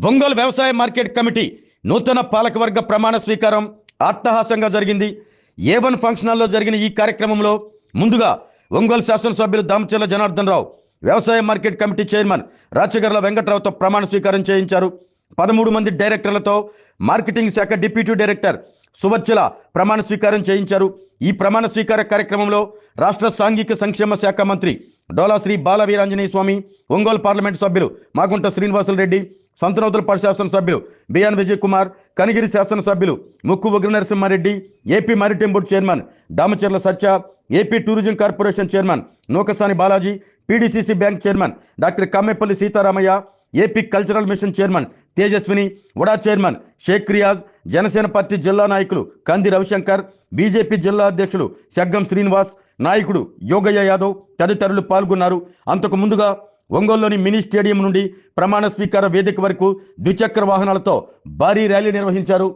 ఒంగోలు వ్యవసాయ market committee నూతన పాలకవర్గ ప్రమాణ స్వీకారం అట్టహాసంగా జరిగింది. A1 ఫంక్షన్ హాల్లో జరిగిన ఈ కార్యక్రమంలో ముందుగా ఒంగోలు శాసనసభ్యులు దామచర్ల జనార్దన్ రావు వ్యవసాయ మార్కెట్ కమిటీ చైర్మన్ రాచగర్ల వెంకట్రావుతో ప్రమాణ స్వీకారం చేయించారు. 13 మంది డైరెక్టర్లతో మార్కెటింగ్ శాఖ డిప్యూటీ డైరెక్టర్ సువచ్చల ప్రమాణ స్వీకారం చేయించారు. ఈ ప్రమాణ స్వీకార కార్యక్రమంలో రాష్ట్ర సాంఘిక సంక్షేమ శాఖ మంత్రి డోలా శ్రీ బాల వీరాంజనేయ స్వామి, ఒంగోలు పార్లమెంటు సభ్యులు మాగుంట శ్రీనివాసులు రెడ్డి, సంతనూతలపాడు శాసనసభ్యులు బిఎన్ విజయ్ కుమార్, కనిగిరి శాసనసభ్యులు Mukku Ugra Narasimha Reddy, AP maritime board chairman Damacharla Satya, AP tourism corporation chairman Nukasani Balaji, PDCC bank chairman doctor Kamepalli Seetharamaiah, AP cultural mission chairman Tejaswini, వడా చైర్మన్ షేక్ రియాజ్, జనసేన పార్టీ జిల్లా నాయకులు కంది రవిశంకర్, బీజేపీ జిల్లా అధ్యక్షులు శగ్గం శ్రీనివాస్, నాయకుడు యోగయ్య యాదవ్ తదితరులు పాల్గొన్నారు. అంతకు ముందుగా ఒంగోలులోని మినీ స్టేడియం నుండి ప్రమాణ స్వీకార వేదిక వరకు ద్విచక్ర వాహనాలతో భారీ ర్యాలీ నిర్వహించారు.